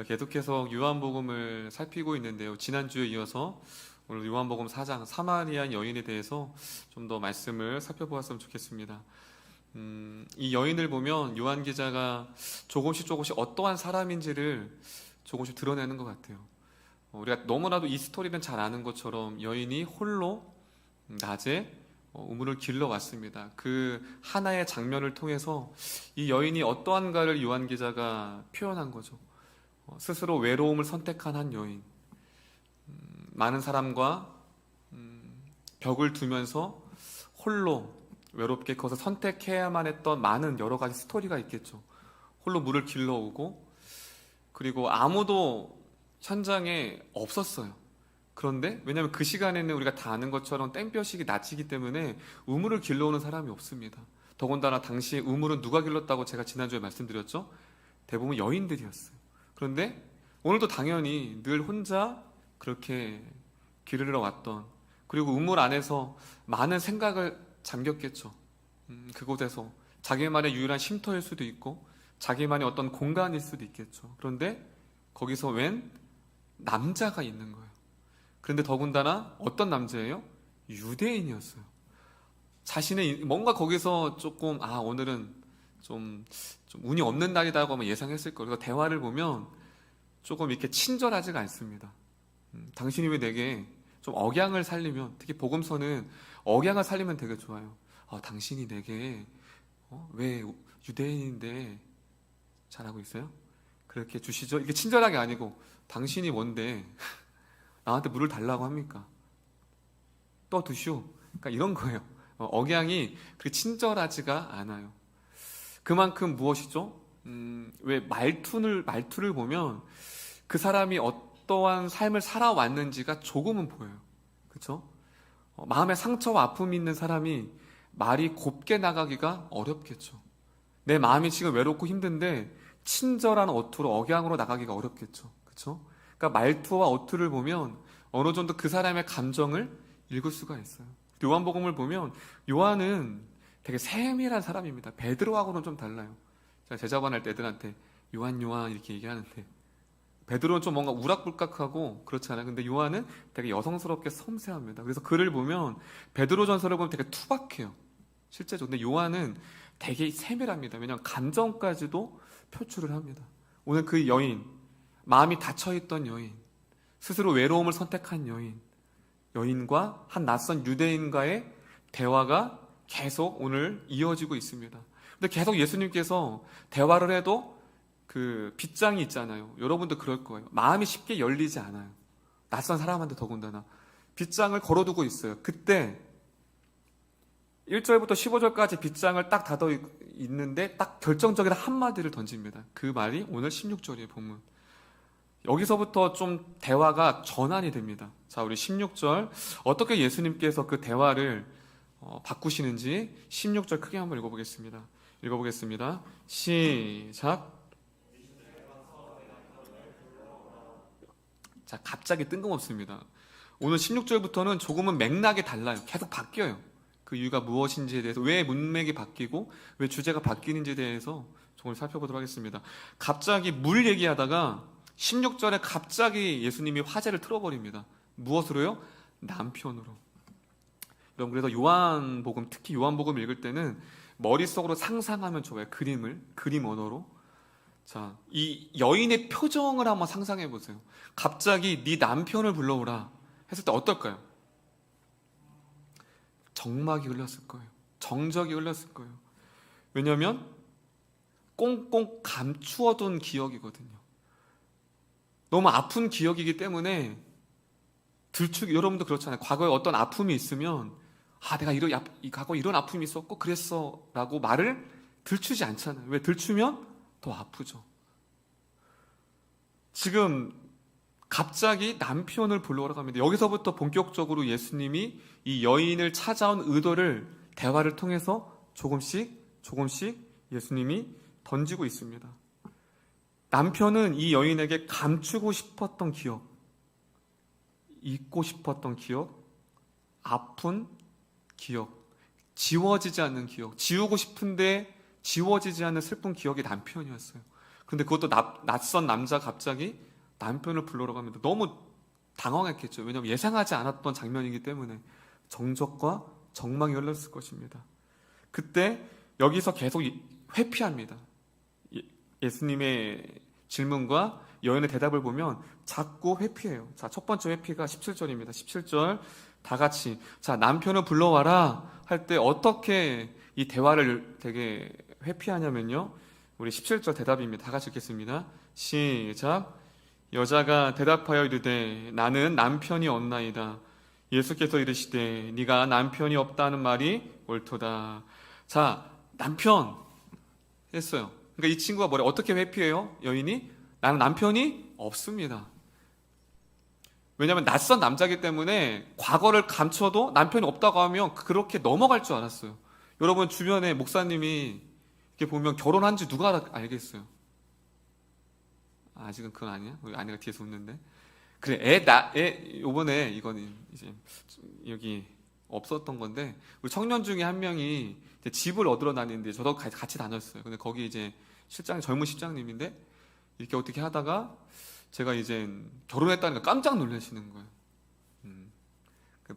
계속해서 요한복음을 살피고 있는데요. 지난주에 이어서 오늘 요한복음 4장 사마리아 여인에 대해서 좀 더 말씀을 살펴보았으면 좋겠습니다. 이 여인을 보면 요한 기자가 조금씩 어떠한 사람인지를 조금씩 드러내는 것 같아요. 우리가 너무나도 이 스토리는 잘 아는 것처럼 여인이 홀로 낮에 우물을 길러왔습니다. 그 하나의 장면을 통해서 이 여인이 어떠한가를 요한 기자가 표현한 거죠. 스스로 외로움을 선택한 한 여인, 많은 사람과 벽을 두면서 홀로 외롭게 그것을 선택해야만 했던 많은 여러 가지 스토리가 있겠죠. 홀로 물을 길러오고, 그리고 아무도 현장에 없었어요. 그런데 왜냐하면 그 시간에는 우리가 다 아는 것처럼 땡볕이 낮이기 때문에 우물을 길러오는 사람이 없습니다. 더군다나 당시 우물은 누가 길렀다고 제가 지난주에 말씀드렸죠? 대부분 여인들이었어요. 그런데 오늘도 당연히 늘 혼자 그렇게 길러 왔던, 그리고 우물 안에서 많은 생각을 잠겼겠죠. 그곳에서 자기만의 유일한 쉼터일 수도 있고 자기만의 어떤 공간일 수도 있겠죠. 그런데 거기서 웬 남자가 있는 거예요. 그런데 더군다나 어떤 남자예요? 유대인이었어요. 자신의 뭔가 거기서 조금 오늘은 좀 운이 없는 날이라고 하면 예상했을 거예요. 그래서 대화를 보면 조금 이렇게 친절하지가 않습니다. 당신이 왜 내게 좀 억양을 살리면, 특히 복음서는 억양을 살리면 되게 좋아요. 당신이 내게 왜 유대인인데 잘하고 있어요? 그렇게 주시죠. 이게 친절하게 아니고 당신이 뭔데 나한테 물을 달라고 합니까? 또 드시오. 그러니까 이런 거예요. 억양이 그렇게 친절하지가 않아요. 그만큼 무엇이죠? 왜 말투를 보면 그 사람이 어떠한 삶을 살아왔는지가 조금은 보여요. 그렇죠? 마음에 상처와 아픔이 있는 사람이 말이 곱게 나가기가 어렵겠죠. 내 마음이 지금 외롭고 힘든데 친절한 어투로, 억양으로 나가기가 어렵겠죠. 그렇죠? 그러니까 말투와 어투를 보면 어느 정도 그 사람의 감정을 읽을 수가 있어요. 요한복음을 보면 요한은 되게 세밀한 사람입니다. 베드로하고는 좀 달라요. 제가 제자반할 때 애들한테 요한 이렇게 얘기하는데, 베드로는 좀 뭔가 우락불락하고 그렇잖아요. 근데 요한은 되게 여성스럽게 섬세합니다. 그래서 글을 보면 베드로 전서를 보면 되게 투박해요. 실제죠. 근데 요한은 되게 세밀합니다. 왜냐하면 감정까지도 표출을 합니다. 오늘 그 여인, 마음이 닫혀있던 여인, 스스로 외로움을 선택한 여인과 한 낯선 유대인과의 대화가 계속 오늘 이어지고 있습니다. 근데 계속 예수님께서 대화를 해도 그 빗장이 있잖아요. 여러분도 그럴 거예요. 마음이 쉽게 열리지 않아요. 낯선 사람한테 더군다나 빗장을 걸어두고 있어요. 그때 1절부터 15절까지 빗장을 딱 닫아 있는데 딱 결정적인 한마디를 던집니다. 그 말이 오늘 16절이에요. 본문. 여기서부터 좀 대화가 전환이 됩니다. 자, 우리 16절 어떻게 예수님께서 그 대화를 바꾸시는지 16절 크게 한번 읽어보겠습니다. 시작. 자, 갑자기 뜬금없습니다. 오늘 16절부터는 조금은 맥락이 달라요. 계속 바뀌어요. 그 이유가 무엇인지에 대해서, 왜 문맥이 바뀌고 왜 주제가 바뀌는지에 대해서 조금 살펴보도록 하겠습니다. 갑자기 물 얘기하다가 16절에 갑자기 예수님이 화제를 틀어버립니다. 무엇으로요? 남편으로. 여러분, 그래서 요한복음, 특히 요한복음 읽을 때는 머릿속으로 상상하면 좋아요. 그림 언어로. 자, 이 여인의 표정을 한번 상상해 보세요. 갑자기 네 남편을 불러오라 했을 때 어떨까요? 정막이 흘렀을 거예요. 정적이 흘렀을 거예요. 왜냐하면 꽁꽁 감추어둔 기억이거든요. 너무 아픈 기억이기 때문에 여러분도 그렇잖아요. 과거에 어떤 아픔이 있으면 내가 과거에 이런 아픔이 있었고 그랬어 라고 말을 들추지 않잖아요. 왜? 들추면 더 아프죠. 지금 갑자기 남편을 불러오라고 합니다. 여기서부터 본격적으로 예수님이 이 여인을 찾아온 의도를 대화를 통해서 조금씩 예수님이 던지고 있습니다. 남편은 이 여인에게 감추고 싶었던 기억, 잊고 싶었던 기억, 아픈 기억, 지워지지 않는 기억, 지우고 싶은데 지워지지 않는 슬픈 기억이 남편이었어요. 근데 그것도 낯선 남자 갑자기 남편을 불러라고 합니다. 너무 당황했겠죠. 왜냐하면 예상하지 않았던 장면이기 때문에 정적과 정망이 흘렀을 것입니다. 그때 여기서 계속 회피합니다. 예수님의 질문과 여인의 대답을 보면 자꾸 회피해요. 자, 첫 번째 회피가 17절입니다. 17절 다 같이 자, 남편을 불러와라 할 때 어떻게 이 대화를 되게 회피하냐면요. 우리 17절 대답입니다. 다 같이 읽겠습니다. 시작. 여자가 대답하여 이르되 나는 남편이 없나이다. 예수께서 이르시되 네가 남편이 없다는 말이 옳도다. 자, 남편 했어요. 그러니까 이 친구가 뭐래? 어떻게 회피해요? 여인이 나는 남편이 없습니다. 왜냐하면 낯선 남자이기 때문에 과거를 감춰도 남편이 없다고 하면 그렇게 넘어갈 줄 알았어요. 여러분 주변에 목사님이 이렇게 보면 결혼한 지 누가 알겠어요? 아직은 그건 아니야? 우리 아내가 뒤에서 웃는데. 그래, 요번에 이거는 이제 여기 없었던 건데, 우리 청년 중에 한 명이 이제 집을 얻으러 다니는데 저도 같이 다녔어요. 근데 거기 이제 젊은 실장님인데, 이렇게 어떻게 하다가 제가 이제 결혼했다니까 깜짝 놀라시는 거예요. 그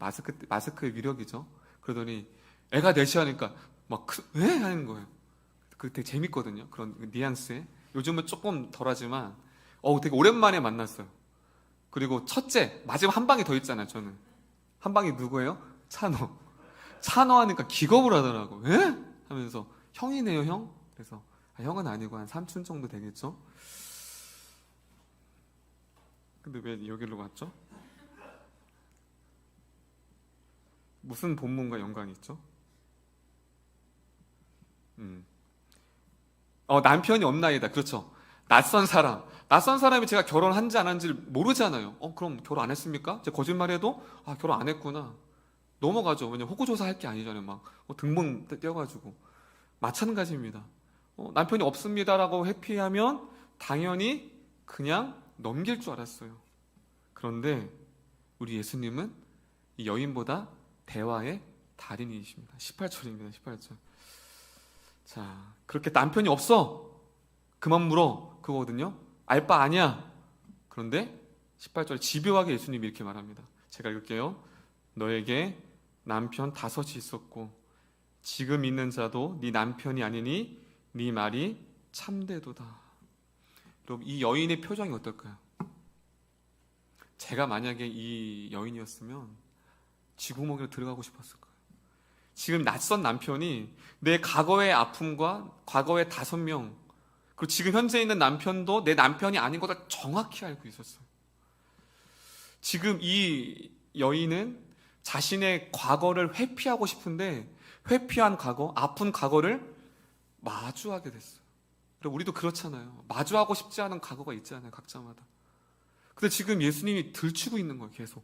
마스크의 위력이죠. 그러더니 애가 넷이하니까 막, 왜? 하는 거예요. 그 되게 재밌거든요. 그런 뉘앙스에. 요즘은 조금 덜하지만, 되게 오랜만에 만났어요. 그리고 첫째, 마지막 한 방이 더 있잖아요, 저는. 한 방이 누구예요? 찬호. 찬호 하니까 기겁을 하더라고. 왜? 하면서, 형이네요, 형? 그래서, 형은 아니고 한 삼촌 정도 되겠죠? 근데 왜 여기로 왔죠? 무슨 본문과 연관이 있죠? 남편이 없나이다. 그렇죠. 낯선 사람이 제가 결혼한지 안 한지를 모르잖아요. 그럼 결혼 안 했습니까? 제가 거짓말해도 결혼 안 했구나. 넘어가죠. 왜냐면 호구조사 할 게 아니잖아요. 막 등본 떼어가지고. 마찬가지입니다. 남편이 없습니다라고 회피하면 당연히 그냥 넘길 줄 알았어요. 그런데 우리 예수님은 이 여인보다 대화의 달인이십니다. 18절입니다. 18절. 자, 그렇게 남편이 없어. 그만 물어. 그거거든요. 알 바 아니야. 그런데 18절에 집요하게 예수님이 이렇게 말합니다. 제가 읽을게요. 너에게 남편 5이 있었고 지금 있는 자도 네 남편이 아니니 네 말이 참되도다. 여러분, 이 여인의 표정이 어떨까요? 제가 만약에 이 여인이었으면 쥐구멍으로 들어가고 싶었을 거예요. 지금 낯선 남편이 내 과거의 아픔과 과거의 5명, 그리고 지금 현재 있는 남편도 내 남편이 아닌 것을 정확히 알고 있었어요. 지금 이 여인은 자신의 과거를 회피하고 싶은데 회피한 과거, 아픈 과거를 마주하게 됐어요. 그리고 우리도 그렇잖아요. 마주하고 싶지 않은 과거가 있잖아요, 각자마다. 근데 지금 예수님이 들추고 있는 거예요, 계속.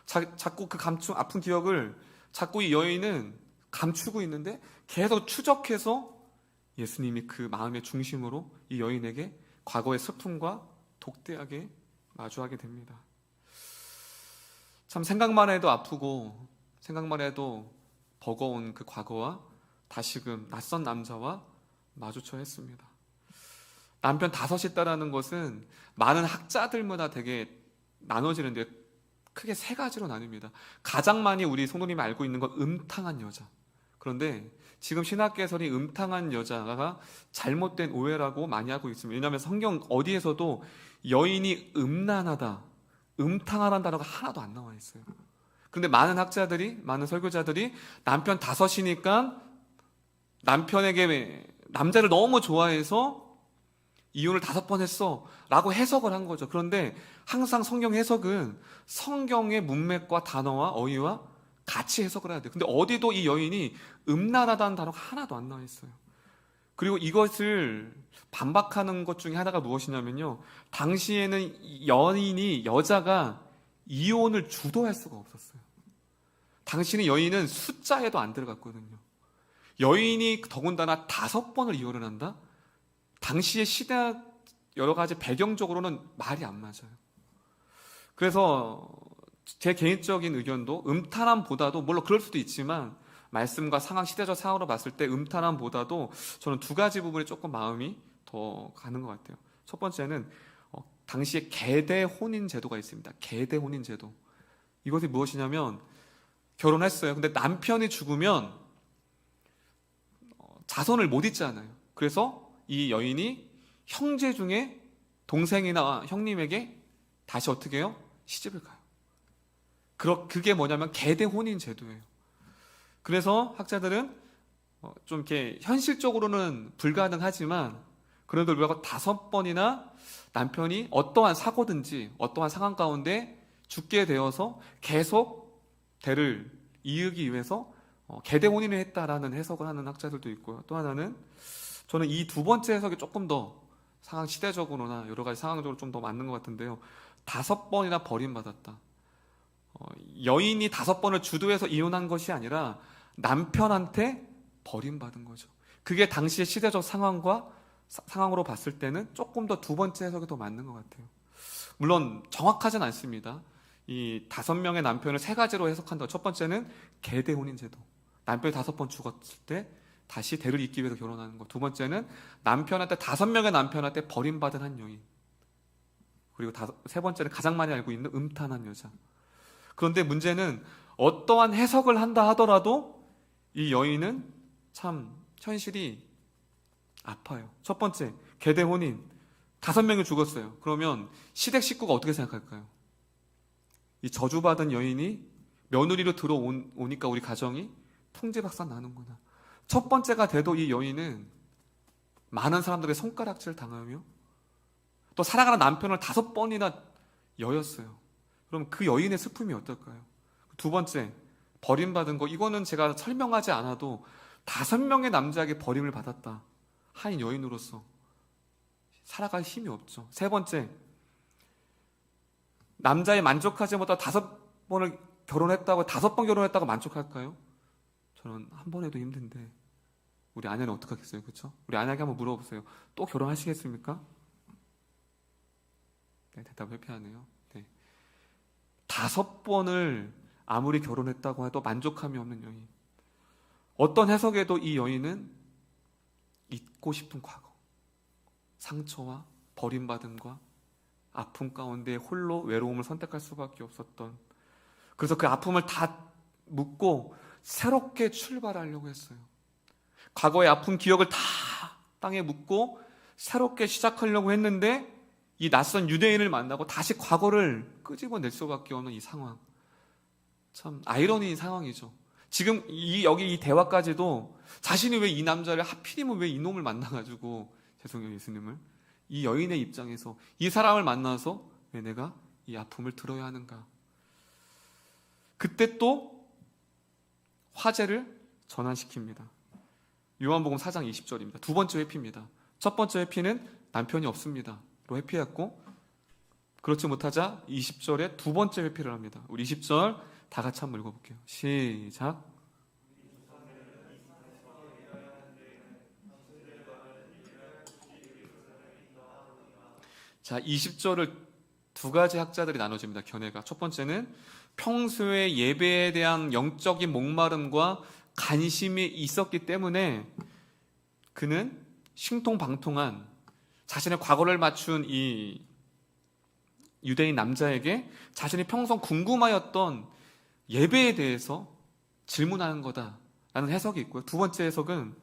자꾸 그 아픈 기억을 자꾸 이 여인은 감추고 있는데 계속 추적해서 예수님이 그 마음의 중심으로 이 여인에게 과거의 슬픔과 독대하게 마주하게 됩니다. 참 생각만 해도 아프고 생각만 해도 버거운 그 과거와 다시금 낯선 남자와 마주쳐야 했습니다. 남편 5이 있다라는 것은 많은 학자들마다 되게 나눠지는데 크게 3가지로 나뉩니다. 가장 많이 우리 성도님이 알고 있는 건 음탕한 여자. 그런데 지금 신학개설이 음탕한 여자가 잘못된 오해라고 많이 하고 있습니다. 왜냐하면 성경 어디에서도 여인이 음란하다, 음탕하다는 단어가 하나도 안 나와 있어요. 그런데 많은 학자들이, 많은 설교자들이 남편 5이니까 남편에게 남자를 너무 좋아해서 이혼을 5번 했어 라고 해석을 한 거죠. 그런데 항상 성경 해석은 성경의 문맥과 단어와 어휘와 같이 해석을 해야 돼요. 근데 어디도 이 여인이 음란하다는 단어가 하나도 안 나와 있어요. 그리고 이것을 반박하는 것 중에 하나가 무엇이냐면요, 당시에는 여자가 이혼을 주도할 수가 없었어요. 당시는 여인은 숫자에도 안 들어갔거든요. 여인이 더군다나 5번을 이혼을 한다? 당시의 시대 여러 가지 배경적으로는 말이 안 맞아요. 그래서 제 개인적인 의견도 음탄함보다도, 물론 그럴 수도 있지만 말씀과 상황, 시대적 상황으로 봤을 때 음탄함보다도 저는 2가지 부분에 조금 마음이 더 가는 것 같아요. 첫 번째는 당시에 계대 혼인 제도가 있습니다. 계대 혼인 제도. 이것이 무엇이냐면 결혼했어요. 근데 남편이 죽으면 자손을 못 잇잖아요. 그래서 이 여인이 형제 중에 동생이나 형님에게 다시 어떻게 해요? 시집을 가요. 그게 뭐냐면 계대 혼인 제도예요. 그래서 학자들은 좀 이렇게 현실적으로는 불가능하지만 그래도 불구하고 5번이나 남편이 어떠한 사고든지 어떠한 상황 가운데 죽게 되어서 계속 대를 이으기 위해서 계대 혼인을 했다라는 해석을 하는 학자들도 있고요. 또 하나는 저는 이 두 번째 해석이 조금 더 상황 시대적으로나 여러 가지 상황적으로 좀 더 맞는 것 같은데요. 5번이나 버림받았다. 여인이 5번을 주도해서 이혼한 것이 아니라 남편한테 버림받은 거죠. 그게 당시의 시대적 상황으로 봤을 때는 조금 더 두 번째 해석이 더 맞는 것 같아요. 물론 정확하진 않습니다. 이 5명의 남편을 3가지로 해석한다. 첫 번째는 계대 혼인 제도. 남편이 5번 죽었을 때 다시 대를 잇기 위해서 결혼하는 것. 두 번째는 남편한테 5명의 남편한테 버림받은 한 여인. 그리고 세 번째는 가장 많이 알고 있는 음탄한 여자. 그런데 문제는 어떠한 해석을 한다 하더라도 이 여인은 참 현실이 아파요. 첫 번째, 계대 혼인. 5명이 죽었어요. 그러면 시댁 식구가 어떻게 생각할까요? 이 저주받은 여인이 며느리로 들어오니까 우리 가정이 풍지박산 나는구나. 첫 번째가 돼도 이 여인은 많은 사람들의 손가락질 당하며 또 사랑하는 남편을 5번이나 여였어요. 그럼 그 여인의 슬픔이 어떨까요? 두 번째, 버림받은 거. 이거는 제가 설명하지 않아도 5명의 남자에게 버림을 받았다. 한 여인으로서 살아갈 힘이 없죠. 세 번째, 남자에 만족하지 못하고 5번을 결혼했다고 5번 결혼했다고 만족할까요? 저는 한 번 해도 힘든데 우리 아내는 어떡하겠어요? 그렇죠? 우리 아내에게 한번 물어보세요. 또 결혼하시겠습니까? 네, 대답 회피하네요. 네. 5번을 아무리 결혼했다고 해도 만족함이 없는 여인. 어떤 해석에도 이 여인은 잊고 싶은 과거, 상처와 버림받음과 아픔 가운데 홀로 외로움을 선택할 수밖에 없었던, 그래서 그 아픔을 다 묻고 새롭게 출발하려고 했어요. 과거의 아픈 기억을 다 땅에 묻고 새롭게 시작하려고 했는데 이 낯선 유대인을 만나고 다시 과거를 끄집어낼 수밖에 없는 이 상황. 참 아이러니인 상황이죠. 지금 여기 이 대화까지도 자신이 왜 이 남자를 하필이면 왜 이놈을 만나가지고, 죄송해요 예수님을, 이 여인의 입장에서 이 사람을 만나서 왜 내가 이 아픔을 들어야 하는가. 그때 또 화제를 전환시킵니다. 요한복음 4장 20절입니다. 두 번째 회피입니다. 첫 번째 회피는 남편이 없습니다 로 회피했고, 그렇지 못하자 20절에 두 번째 회피를 합니다. 우리 20절 다 같이 한번 읽어볼게요. 시작. 자, 20절을 두 가지 학자들이 나눠집니다. 견해가. 첫 번째는 평소에 예배에 대한 영적인 목마름과 관심이 있었기 때문에 그는 신통방통한 자신의 과거를 맞춘 이 유대인 남자에게 자신이 평소 궁금하였던 예배에 대해서 질문하는 거다라는 해석이 있고요. 두 번째 해석은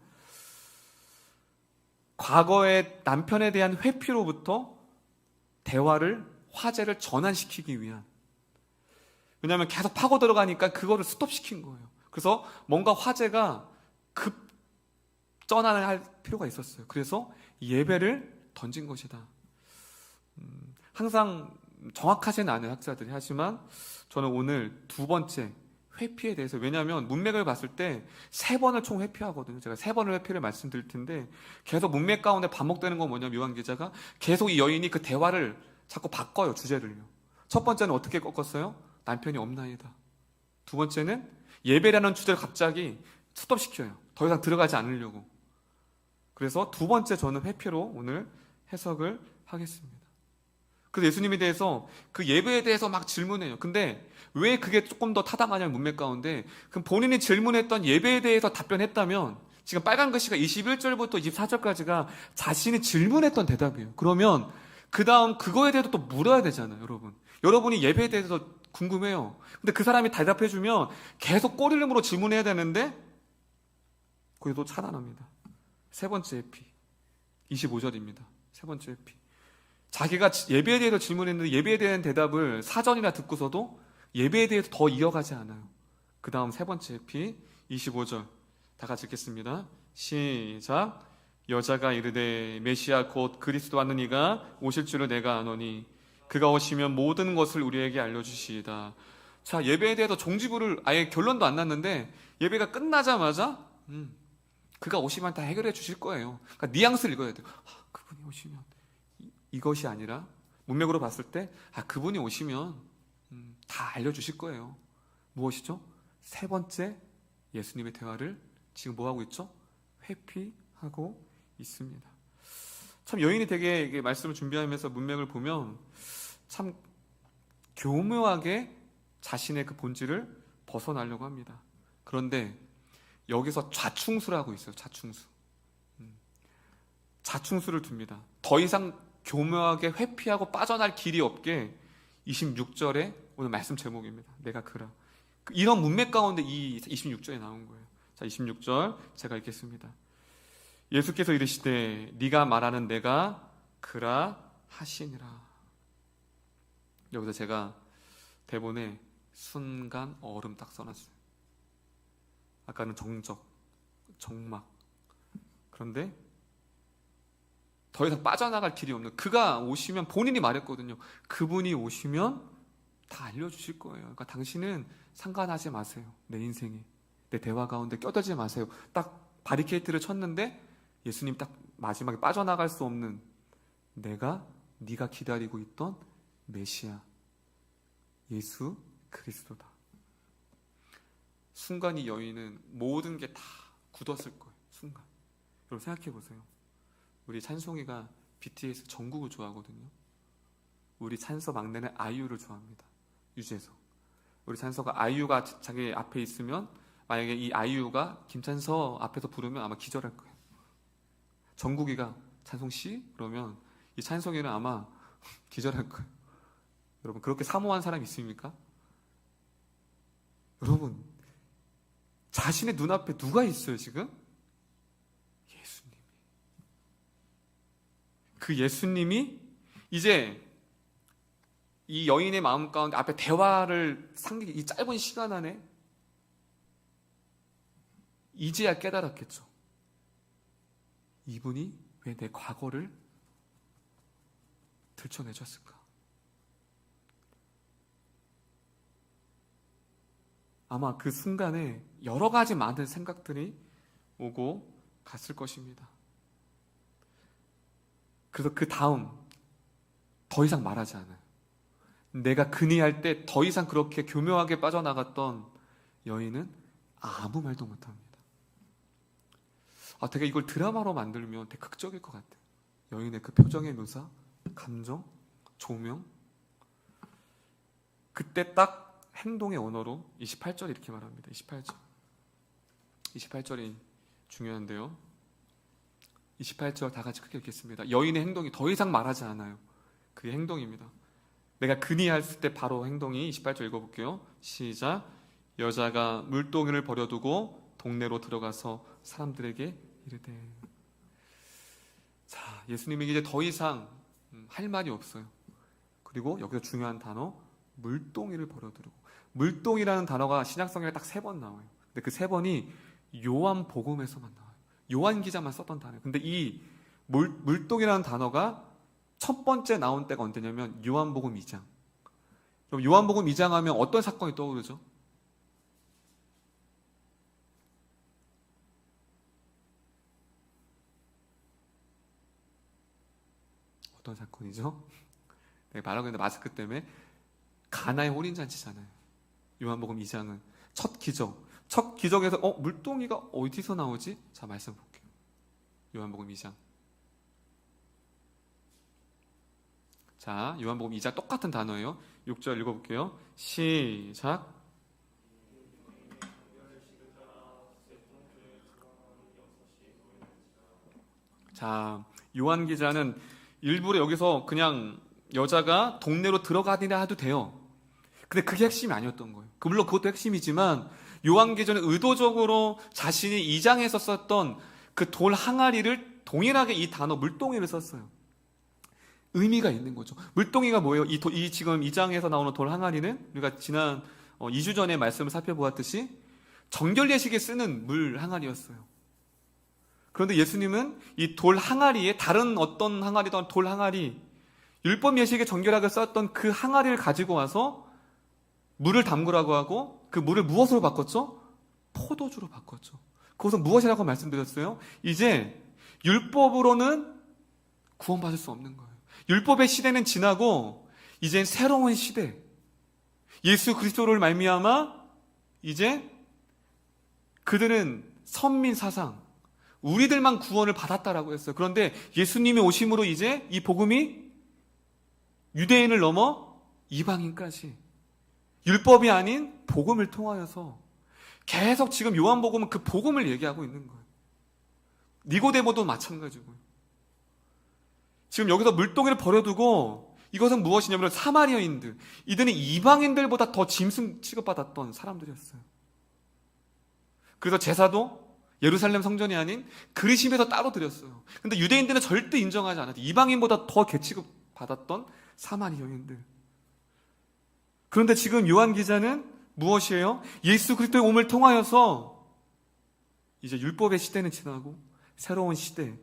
과거의 남편에 대한 회피로부터 대화를, 화제를 전환시키기 위한, 왜냐하면 계속 파고 들어가니까 그거를 스톱시킨 거예요. 그래서 뭔가 화제가 급 전환을 할 필요가 있었어요. 그래서 예배를 던진 것이다. 항상 정확하지는 않은 학자들이, 하지만 저는 오늘 두 번째 회피에 대해서, 왜냐하면 문맥을 봤을 때 3번을 총 회피하거든요. 제가 3번을 회피를 말씀드릴 텐데 계속 문맥 가운데 반복되는 건 뭐냐면, 요한 기자가 계속 이 여인이 그 대화를 자꾸 바꿔요, 주제를요. 첫 번째는 어떻게 꺾었어요? 남편이 없나이다. 두 번째는 예배라는 주제를 갑자기 스톱시켜요. 더 이상 들어가지 않으려고. 그래서 두 번째 저는 회피로 오늘 해석을 하겠습니다. 그래서 예수님에 대해서, 그 예배에 대해서 막 질문해요. 근데 왜 그게 조금 더 타당하냐면, 문맥 가운데 그럼 본인이 질문했던 예배에 대해서 답변했다면 지금 빨간 글씨가 21절부터 24절까지가 자신이 질문했던 대답이에요. 그러면 그 다음 그거에 대해서 또 물어야 되잖아요, 여러분. 여러분이 예배에 대해서 궁금해요. 근데 그 사람이 대답해주면 계속 꼬리름으로 질문해야 되는데 그게 또 차단합니다. 세 번째 회피. 25절입니다. 세 번째 회피. 자기가 예배에 대해서 질문했는데 예배에 대한 대답을 사전이나 듣고서도 예배에 대해서 더 이어가지 않아요. 그 다음 세 번째 회피. 25절. 다 같이 읽겠습니다. 시작. 여자가 이르되 메시아 곧 그리스도 왔는 이가 오실 줄을 내가 아노니 그가 오시면 모든 것을 우리에게 알려주시이다. 자, 예배에 대해서 종지부를 아예 결론도 안 났는데 예배가 끝나자마자 그가 오시면 다 해결해 주실 거예요. 그러니까 뉘앙스를 읽어야 돼요. 그분이 오시면 이것이 아니라 문맥으로 봤을 때 그분이 오시면 다 알려주실 거예요. 무엇이죠? 세 번째 예수님의 대화를 지금 뭐 하고 있죠? 회피하고 있습니다. 참 여인이 되게 이게 말씀을 준비하면서 문맥을 보면 참 교묘하게 자신의 그 본질을 벗어나려고 합니다. 그런데 여기서 좌충수를 하고 있어요. 좌충수를 둡니다. 더 이상 교묘하게 회피하고 빠져날 길이 없게 26절에 오늘 말씀 제목입니다. 내가 그라. 이런 문맥 가운데 이 26절에 나온 거예요. 자, 26절 제가 읽겠습니다. 예수께서 이르시되 네가 말하는 내가 그라 하시니라. 여기서 제가 대본에 순간 얼음 딱 써놨어요. 아까는 정적, 정막. 그런데 더 이상 빠져나갈 길이 없는 그가 오시면 본인이 말했거든요. 그분이 오시면 다 알려주실 거예요. 그러니까 당신은 상관하지 마세요. 내 인생에, 내 대화 가운데 껴들지 마세요. 딱 바리케이트를 쳤는데 예수님 딱 마지막에 빠져나갈 수 없는 네가 기다리고 있던 메시아 예수 그리스도다. 순간 이 여인은 모든 게 다 굳었을 거예요. 순간. 여러분 생각해 보세요. 우리 찬송이가 BTS 정국을 좋아하거든요. 우리 찬서 막내는 아이유를 좋아합니다. 유재석. 우리 찬서가 아이유가 자기 앞에 있으면 만약에 이 아이유가 김찬서 앞에서 부르면 아마 기절할 거예요. 정국이가 찬송씨? 그러면 이 찬송이는 아마 기절할 거예요. 여러분 그렇게 사모한 사람 있습니까? 여러분 자신의 눈앞에 누가 있어요 지금? 예수님이. 그 예수님이 이제 이 여인의 마음 가운데 앞에 대화를 상기 이 짧은 시간 안에 이제야 깨달았겠죠. 이분이 왜 내 과거를 들춰내줬을까? 아마 그 순간에 여러 가지 많은 생각들이 오고 갔을 것입니다. 그래서 그 다음 더 이상 말하지 않아요. 내가 그니할 때 더 이상 그렇게 교묘하게 빠져나갔던 여인은 아무 말도 못합니다. 되게 이걸 드라마로 만들면 되게 극적일 것 같아요. 여인의 그 표정의 묘사, 감정, 조명. 그때 딱 행동의 언어로 28절 이렇게 말합니다. 28절이 중요한데요. 28절 다 같이 크게 읽겠습니다. 여인의 행동이 더 이상 말하지 않아요. 그게 행동입니다. 내가 그니했을 때 바로 행동이 28절 읽어볼게요. 시작. 여자가 물동이를 버려두고 동네로 들어가서 사람들에게 이르되. 자, 예수님에게 이제 더 이상 할 말이 없어요. 그리고 여기서 중요한 단어 물동이를 버려두고. 물동이라는 단어가 신약성경에 딱 3번 나와요. 근데 그 3번이 요한복음에서만 나와요. 요한 기자만 썼던 단어예요. 근데 이 물동이라는 단어가 첫 번째 나온 때가 언제냐면 요한복음 2장. 그럼 요한복음 2장 하면 어떤 사건이 떠오르죠? 어떤 사건이죠? 내가 말하고 있는데 마스크 때문에 가나의 혼인잔치잖아요. 요한복음 2장은 첫 기적. 첫 기적에서 물동이가 어디서 나오지? 자, 말씀 볼게요. 요한복음 2장. 자, 요한복음 2장 똑같은 단어예요. 6절 읽어볼게요. 시작. 자, 요한 기자는 일부러 여기서 그냥 여자가 동네로 들어가니라 해도 돼요. 근데 그게 핵심이 아니었던 거예요. 물론 그것도 핵심이지만 요한 기자는 의도적으로 자신이 2장에서 썼던 그 돌 항아리를 동일하게 이 단어 물동이를 썼어요. 의미가 있는 거죠. 물동이가 뭐예요? 지금 2장에서 나오는 돌 항아리는 우리가 지난 2주 전에 말씀을 살펴보았듯이 정결 예식에 쓰는 물 항아리였어요. 그런데 예수님은 이 돌 항아리에 다른 어떤 항아리든 돌 항아리, 율법 예식에 정결하게 썼던 그 항아리를 가지고 와서 물을 담그라고 하고 그 물을 무엇으로 바꿨죠? 포도주로 바꿨죠. 그것은 무엇이라고 말씀드렸어요? 이제 율법으로는 구원받을 수 없는 거예요. 율법의 시대는 지나고 이제 새로운 시대, 예수 그리스도를 말미암아 이제 그들은 선민 사상, 우리들만 구원을 받았다라고 했어요. 그런데 예수님이 오심으로 이제 이 복음이 유대인을 넘어 이방인까지 율법이 아닌 복음을 통하여서 계속 지금 요한복음은 그 복음을 얘기하고 있는 거예요. 니고데모도 마찬가지고요. 지금 여기서 물동이를 버려두고 이것은 무엇이냐면 사마리아인들, 이들은 이방인들보다 더 짐승 취급받았던 사람들이었어요. 그래서 제사도 예루살렘 성전이 아닌 그리심에서 따로 드렸어요. 근데 유대인들은 절대 인정하지 않았죠. 이방인보다 더 개취급받았던 사마리아인들. 그런데 지금 요한 기자는 무엇이에요? 예수 그리스도의 몸을 통하여서 이제 율법의 시대는 지나고 새로운 시대,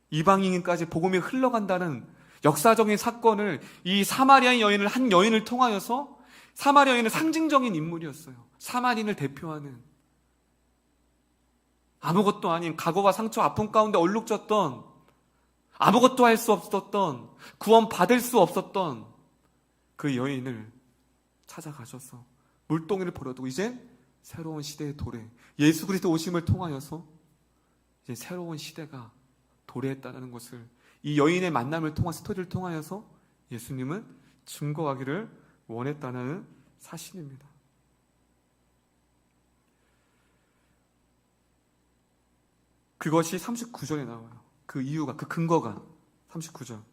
이방인까지 복음이 흘러간다는 역사적인 사건을 이 사마리아인 여인을 한 여인을 통하여서 사마리아인은 상징적인 인물이었어요. 사마리인을 대표하는 아무것도 아닌 과거와 상처 아픔 가운데 얼룩졌던 아무것도 할 수 없었던 구원 받을 수 없었던 그 여인을 찾아가셔서 물동이를 버려두고 이제 새로운 시대의 도래, 예수 그리스도 오심을 통하여서 이제 새로운 시대가 도래했다는 것을 이 여인의 만남을 통한 스토리를 통하여서 예수님은 증거하기를 원했다는 사실입니다. 그것이 39절에 나와요. 그 이유가, 그 근거가 39절.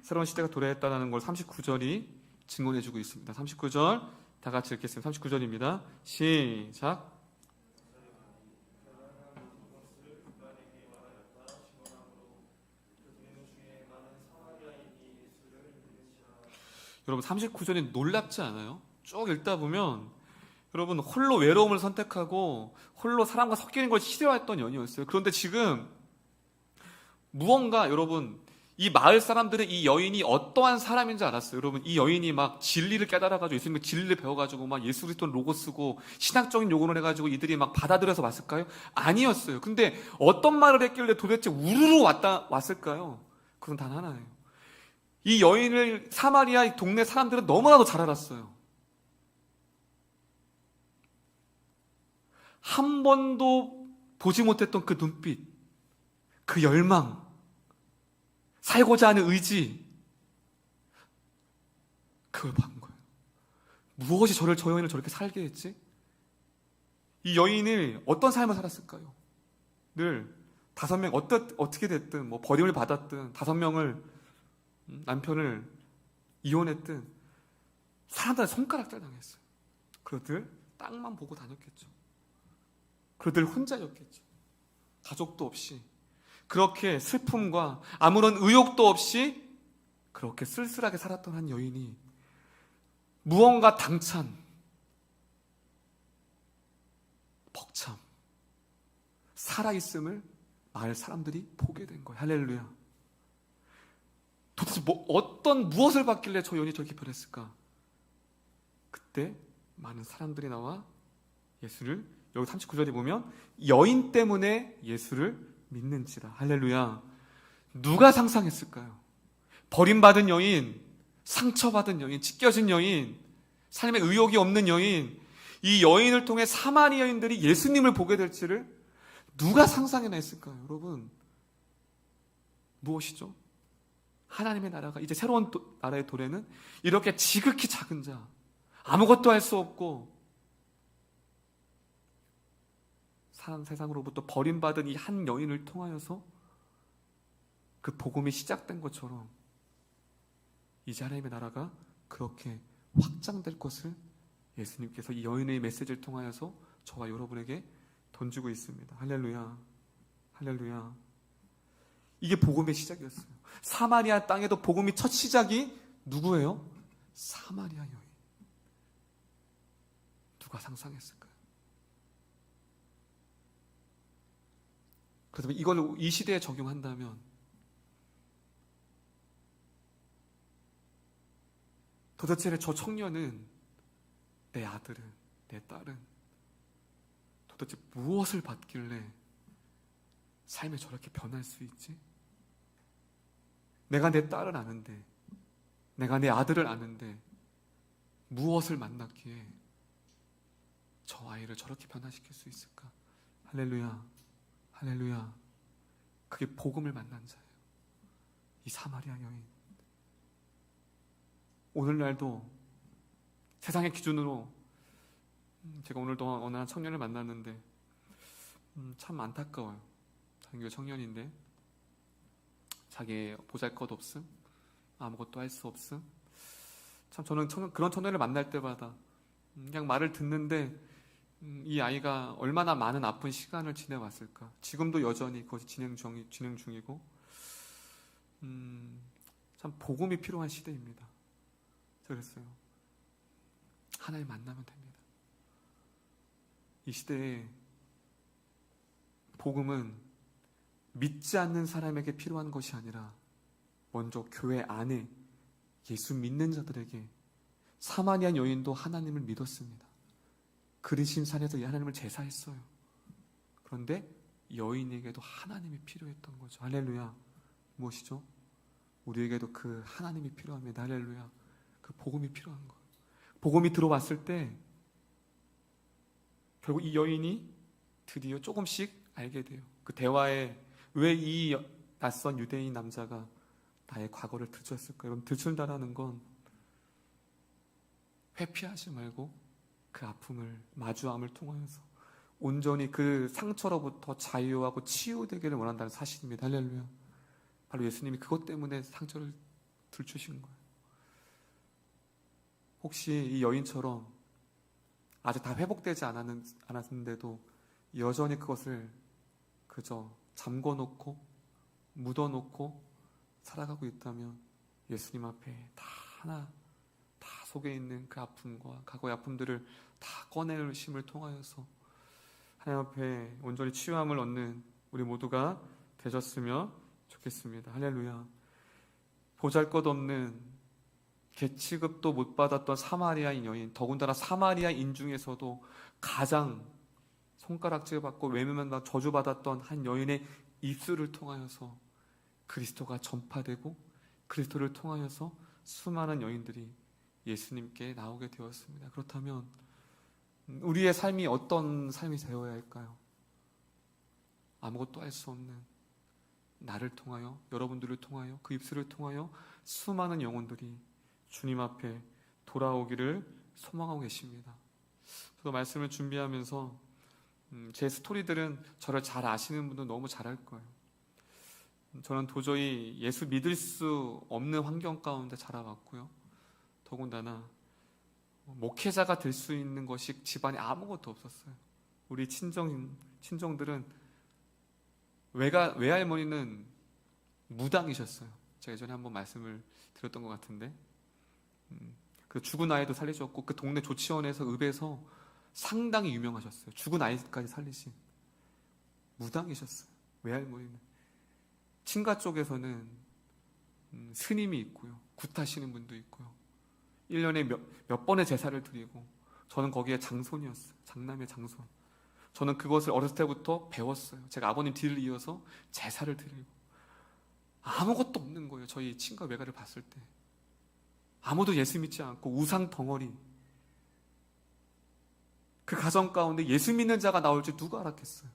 새로운 시대가 도래했다는 걸 39절이 증언해주고 있습니다. 39절 다 같이 읽겠습니다. 39절입니다. 시작. 여러분 39절이 놀랍지 않아요? 쭉 읽다 보면 여러분 홀로 외로움을 선택하고 홀로 사람과 섞이는 걸 싫어했던 연이었어요. 그런데 지금 무언가 여러분 이 마을 사람들은 이 여인이 어떠한 사람인지 알았어요. 여러분 이 여인이 막 진리를 깨달아가지고 예수님의 진리를 배워가지고 막 예수 그리스도를 로고 쓰고 신학적인 요구를 해가지고 이들이 막 받아들여서 왔을까요? 아니었어요. 근데 어떤 말을 했길래 도대체 우르르 왔을까요? 그건 단 하나예요. 이 여인을 사마리아 동네 사람들은 너무나도 잘 알았어요. 한 번도 보지 못했던 그 눈빛, 그 열망, 살고자 하는 의지, 그걸 본 거예요. 무엇이 저 여인을 저렇게 살게 했지? 이 여인이 어떤 삶을 살았을까요? 늘 5명 어떻게 됐든 뭐 버림을 받았든 5명을 남편을 이혼했든 사람들한테 손가락질 당했어요. 그들 땅만 보고 다녔겠죠. 그들 혼자였겠죠. 가족도 없이 그렇게 슬픔과 아무런 의욕도 없이 그렇게 쓸쓸하게 살았던 한 여인이 무언가 당찬, 벅참, 살아있음을 마을 사람들이 보게 된 거예요. 할렐루야. 도대체 무엇을 봤길래 저 여인이 저렇게 변했을까? 그때 많은 사람들이 나와 예수를, 여기 39절에 보면 여인 때문에 예수를 믿는지라. 할렐루야. 누가 상상했을까요? 버림받은 여인, 상처받은 여인, 찢겨진 여인, 삶에 의욕이 없는 여인, 이 여인을 통해 사마리아인들이 예수님을 보게 될지를 누가 상상해나 했을까요? 여러분, 무엇이죠? 하나님의 나라가 이제 새로운 나라의 도래는 이렇게 지극히 작은 자, 아무것도 할 수 없고 세상으로부터 버림받은 이 한 여인을 통하여서 그 복음이 시작된 것처럼 이제 하나님의 나라가 그렇게 확장될 것을 예수님께서 이 여인의 메시지를 통하여서 저와 여러분에게 던지고 있습니다. 할렐루야, 할렐루야. 이게 복음의 시작이었어요. 사마리아 땅에도 복음이 첫 시작이 누구예요? 사마리아 여인. 누가 상상했을까요? 그렇다면 이걸 이 시대에 적용한다면 도대체 저 청년은, 내 아들은, 내 딸은 도대체 무엇을 받길래 삶에 저렇게 변할 수 있지? 내가 내 딸을 아는데, 내가 내 아들을 아는데 무엇을 만났기에 저 아이를 저렇게 변화시킬 수 있을까? 할렐루야, 할렐루야. 그게 복음을 만난 자예요. 이 사마리아 여인. 오늘날도 세상의 기준으로 제가 오늘도 어느 한 청년을 만났는데 참 안타까워요. 장교 청년인데 자기 보잘것없음, 아무것도 할 수 없음. 참 저는 그런 청년을 만날 때마다 그냥 말을 듣는데 이 아이가 얼마나 많은 아픈 시간을 지내왔을까. 지금도 여전히 그것이 진행 중이고 참 복음이 필요한 시대입니다. 그랬어요. 하나님 만나면 됩니다. 이 시대에 복음은 믿지 않는 사람에게 필요한 것이 아니라 먼저 교회 안에 예수 믿는 자들에게. 사마리아 여인도 하나님을 믿었습니다. 그리심 산에서 하나님을 제사했어요. 그런데 여인에게도 하나님이 필요했던 거죠. 할렐루야. 무엇이죠? 우리에게도 그 하나님이 필요합니다. 할렐루야. 그 복음이 필요한 거예요. 복음이 들어왔을 때 결국 이 여인이 드디어 조금씩 알게 돼요. 그 대화에 왜 이 낯선 유대인 남자가 나의 과거를 들추었을까? 여러분, 들춘다라는 건 회피하지 말고 그 아픔을, 마주함을 통하여서 온전히 그 상처로부터 자유하고 치유되기를 원한다는 사실입니다. 할렐루야. 바로 예수님이 그것 때문에 상처를 들추신 거예요. 혹시 이 여인처럼 아직 다 회복되지 않았는데도 여전히 그것을 그저 잠궈놓고 묻어놓고 살아가고 있다면 예수님 앞에 다 속에 있는 그 아픔과 과거의 아픔들을 다 꺼내심을 통하여서 하나님 앞에 온전히 치유함을 얻는 우리 모두가 되셨으면 좋겠습니다. 할렐루야. 보잘것없는 계치급도 못 받았던 사마리아인 여인, 더군다나 사마리아인 중에서도 가장 손가락질 받고 외면받고 저주받았던 한 여인의 입술을 통하여서 그리스도가 전파되고 그리스도를 통하여서 수많은 여인들이 예수님께 나오게 되었습니다. 그렇다면 우리의 삶이 어떤 삶이 되어야 할까요? 아무것도 할 수 없는 나를 통하여, 여러분들을 통하여, 그 입술을 통하여 수많은 영혼들이 주님 앞에 돌아오기를 소망하고 계십니다. 저도 말씀을 준비하면서 제 스토리들은 저를 잘 아시는 분도 너무 잘 알 거예요. 저는 도저히 예수 믿을 수 없는 환경 가운데 자라왔고요. 더군다나 목회자가 될 수 있는 것이 집안에 아무것도 없었어요. 우리 친정들은 외할머니는 무당이셨어요. 제가 예전에 한번 말씀을 드렸던 것 같은데 그 죽은 아이도 살리셨고 그 동네 조치원에서 읍에서 상당히 유명하셨어요. 죽은 아이까지 살리신 무당이셨어요. 외할머니는. 친가 쪽에서는 스님이 있고요. 굿하시는 분도 있고요. 1년에 몇 번의 제사를 드리고 저는 거기에 장손이었어요. 장남의 장손. 저는 그것을 어렸을 때부터 배웠어요. 제가 아버님 뒤를 이어서 제사를 드리고 아무것도 없는 거예요. 저희 친가 외가를 봤을 때. 아무도 예수 믿지 않고 우상 덩어리. 그 가정 가운데 예수 믿는 자가 나올지 누가 알았겠어요.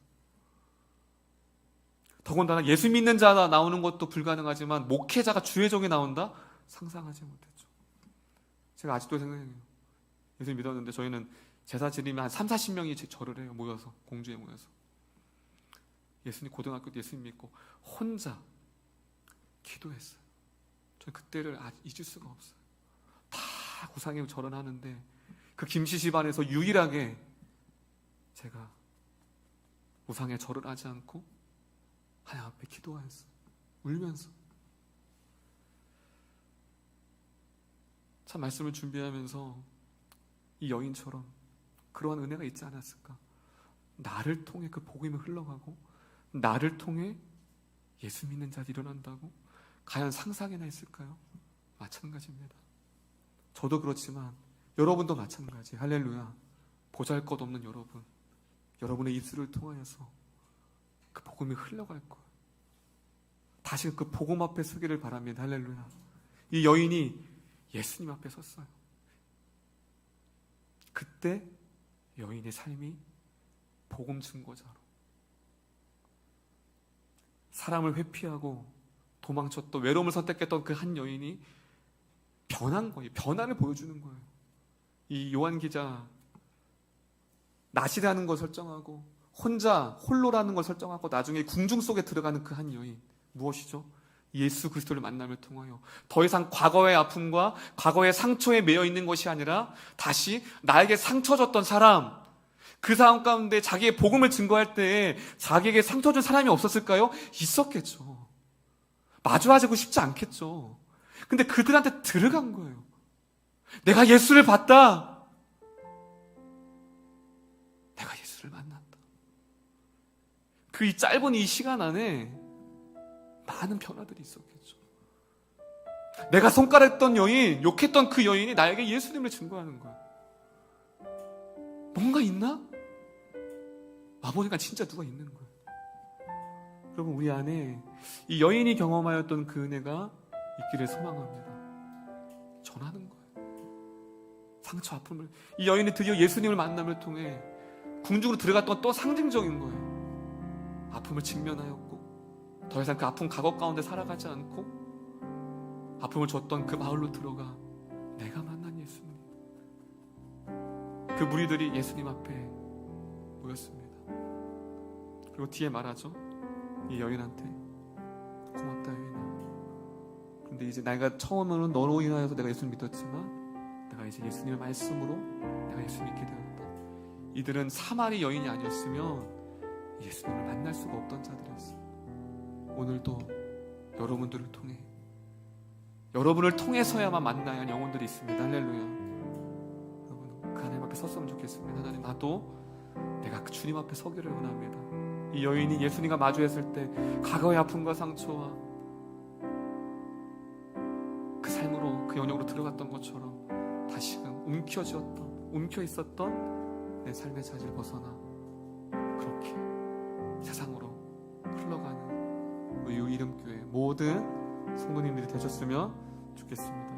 더군다나 예수 믿는 자가 나오는 것도 불가능하지만 목회자가 주의종에 나온다? 상상하지 못했죠. 제가 아직도 생각해요. 예수 믿었는데 저희는 제사 지리면 한 30, 40명이 절을 해요. 모여서, 공주에 모여서. 예수님 고등학교 때 예수님 믿고 혼자 기도했어요. 저는 그때를 잊을 수가 없어요. 다 우상에 절을 하는데 그 김씨 집안에서 유일하게 제가 우상에 절을 하지 않고 하나님 앞에 기도하였어요. 울면서. 참 말씀을 준비하면서 이 여인처럼 그러한 은혜가 있지 않았을까? 나를 통해 그 복음이 흘러가고 나를 통해 예수 믿는 자들이 일어난다고? 과연 상상이나 있을까요? 마찬가지입니다. 저도 그렇지만 여러분도 마찬가지. 할렐루야. 보잘것없는 여러분, 여러분의 입술을 통하여서 그 복음이 흘러갈 거예요. 다시 그 복음 앞에 서기를 바랍니다. 할렐루야. 이 여인이 예수님 앞에 섰어요. 그때 여인의 삶이 복음 증거자로 사람을 회피하고 도망쳤던, 외로움을 선택했던 그 한 여인이 변한 거예요. 변화를 보여주는 거예요. 이 요한 기자 낫이라는 걸 설정하고 혼자 홀로라는 걸 설정하고 나중에 궁중 속에 들어가는 그 한 여인, 무엇이죠? 예수 그리스도를 만남을 통하여 더 이상 과거의 아픔과 과거의 상처에 매여 있는 것이 아니라 다시 나에게 상처 줬던 사람, 그 상황 가운데 자기의 복음을 증거할 때에 자기에게 상처 준 사람이 없었을까요? 있었겠죠. 마주하고 싶지 않겠죠. 근데 그들한테 들어간 거예요. 내가 예수를 봤다. 내가 예수를 만났다. 그 이 짧은 이 시간 안에 많은 변화들이 있었겠죠. 내가 손가락했던 여인, 욕했던 그 여인이 나에게 예수님을 증거하는 거야. 뭔가 있나? 와보니까 진짜 누가 있는 거야. 여러분, 우리 안에 이 여인이 경험하였던 그 은혜가 있기를 소망합니다. 전하는 거예요. 상처, 아픔을. 이 여인이 드디어 예수님을 만남을 통해 궁중으로 들어갔던 또 상징적인 거예요. 아픔을 직면하였고 더 이상 그 아픈 과거 가운데 살아가지 않고 아픔을 줬던 그 마을로 들어가 내가 만난 예수님. 그 무리들이 예수님 앞에 모였습니다. 그리고 뒤에 말하죠. 이 여인한테 고맙다 여인아. 근데 이제 내가 처음으로 너로 인하여서 내가 예수를 믿었지만 내가 이제 예수님의 말씀으로 내가 예수 믿게 되었다. 이들은 사마리 여인이 아니었으면 예수님을 만날 수가 없던 자들이었어요. 오늘도 여러분들을 통해, 여러분을 통해서야만 만나야 할 영혼들이 있습니다. 할렐루야. 여러분, 그 하나님 앞에 섰으면 좋겠습니다. 하나님, 나도 내가 그 주님 앞에 서기를 원합니다. 이 여인이 예수님과 마주했을 때 과거의 아픔과 상처와 그 삶으로, 그 영역으로 들어갔던 것처럼 다시금 움켜 있었던 내 삶의 자질을 벗어나 그렇게 세상으로 흘러가는 우리 이름교회 모든 성도님들이 되셨으면 좋겠습니다.